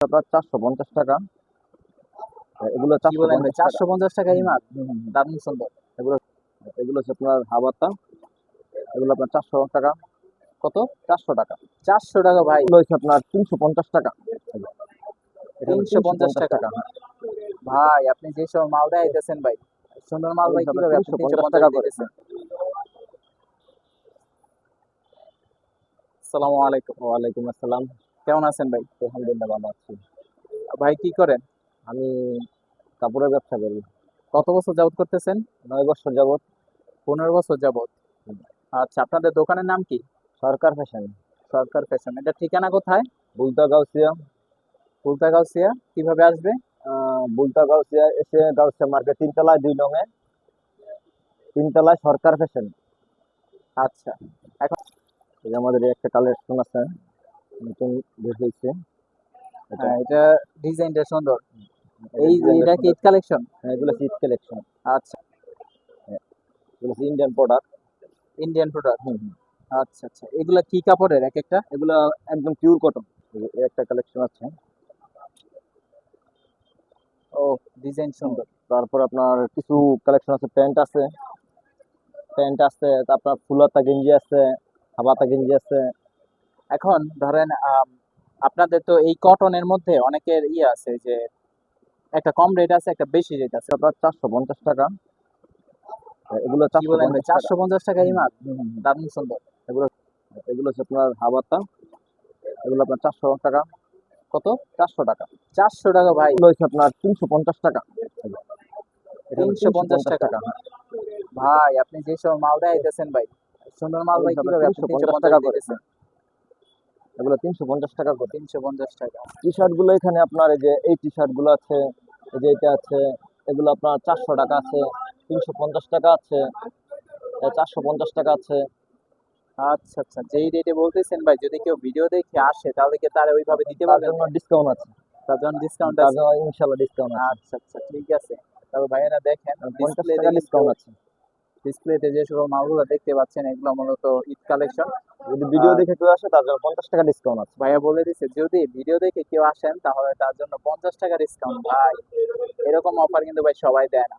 আপনার 450 টাকা। এগুলো কি বলেন ভাই, 450 টাকা। 450 টাকা এই মাছ? হুম, হুম, হুম। দারুণ সুন্দর। এগুলো এগুলো হচ্ছে আপনার হাবাতা। এগুলো আপনার 400 টাকা। কত? 400 টাকা। 400 টাকা ভাই? এগুলো হচ্ছে আপনার 350 টাকা। এটা হলো 350 350 টাকা? টাকা। হ্যাঁ, ভাই আপনি যে সব মাল দেখাইতেছেন ভাই, সুন্দর মাল এগুলো ভাই, হচ্ছে আপনার কিভাবে আপনি 350 350 টাকা করে। দিতেছেন? হ্যাঁ। আসসালামু আলাইকুম। ওয়ালাইকুম আসসালাম। কেমন আছেন ভাই? আলহামদুলিল্লাহ ভালো আছি। ভাই কি করেন? আমি কাপড়ের ব্যবসা করি। কত বছর যাবত করতেছেন? 9 বছর যাবত। 15 বছর যাবত। আচ্ছা, আপনাদের দোকানের নাম কি? সরকার ফ্যাশন। সরকার ফ্যাশন। এটা ঠিকানা কোথায়? বুলতা গাউসিয়া। ফুলতা গাউসিয়া। কিভাবে আসবে? বুলতা গাউসিয়া এসে গাউসিয়া মার্কেট 3 তলায় 2 নং এ, 3 তলায় সরকার ফ্যাশন। আচ্ছা, এখন এই যে আমাদের এই একটা কালেকশন আছে, নতুন বের হয়েছে এটা। হ্যাঁ, এটা ডিজাইনটা সুন্দর। এটা এই ডিজাইনটা এটা কি সুন্দর। ঈদ কালেকশন? হ্যাঁ, এগুলো শীত কালেকশন। আচ্ছা, এগুলো ইন্ডিয়ান প্রোডাক্ট। Indian product. হুম, হুম। আচ্ছা আচ্ছা, এগুলা কি কাপড়ের এক একটা? এগুলো একদম পিওর কটন। এই একটা কালেকশন আছে। ও, ডিজাইন হুম। সুন্দর। তারপর আপনার কিছু কালেকশন আছে, প্যান্ট আছে। প্যান্ট আছে, তারপর ফুলাতা গেঞ্জি আছে, হাবাতা গেঞ্জি আছে। এখন ধরেন আপনাদের তো এই কটনের মধ্যে অনেকের আছে যে একটা কম রেট আছে, একটা বেশি রেট আছে। আপনার 450 টাকা। এগুলো কি চারশো বলেন ভাই, পঞ্চাশ টাকা 450 টাকা এই হুম, মাছ? হুম, হুম, হুম। দারুণ সুন্দর। এগুলো এগুলো হচ্ছে আপনার হাবাতা। এগুলো আপনার 400 টাকা। কত? 400 টাকা। 400 টাকা ভাই? এগুলো হচ্ছে আপনার 350 টাকা। এটা হলো 350 350 টাকা? টাকা। হ্যাঁ। ভাই আপনি যে সব মাল দেখাইতেছেন ভাই, সুন্দর মাল এগুলো ভাই, হচ্ছে আপনার কিভাবে আপনি 350 350 টাকা করে। দিতেছেন? হ্যাঁ। এগুলো 350 টাকা করে। 350 টাকা? টি শার্ট গুলো এখানে আপনার এই যে এই টি শার্ট গুলো আছে, এই যে এটা আছে, এগুলো আপনার 400 টাকা আছে, 350 টাকা আছে, 450 টাকা আছে। আচ্ছা আচ্ছা, যেই রেটে বলতেছেন ভাই, যদি কেউ ভিডিও দেখে আসে তাহলে কি তারা ওইভাবে দিতে তার পারবেন জন্য তো? ডিসকাউন্ট আছে। তার জন্য ডিসকাউন্ট তার আছে? জন্য ইনশাল্লাহ ডিসকাউন্ট আছে। আচ্ছা আচ্ছা, ঠিক আছে। তবে ভাইয়েরা দেখেন, 50 ডিসপ্লেতে টাকা কিন্তু ডিসকাউন্ট আছে। ডিসপ্লেতে যে সকল মালগুলো দেখতে পাচ্ছেন এগুলো মূলত ঈদ কালেকশন। যদি ভিডিও আর দেখে কেউ আসে তার জন্য 50 টাকা ডিসকাউন্ট আছে। ভাইয়া বলে দিছে যদি ভিডিও দেখে কেউ আসেন তাহলে তার জন্য 50 টাকা ডিসকাউন্ট। ভাই এরকম অফার কিন্তু ভাই সবাই দেয় না।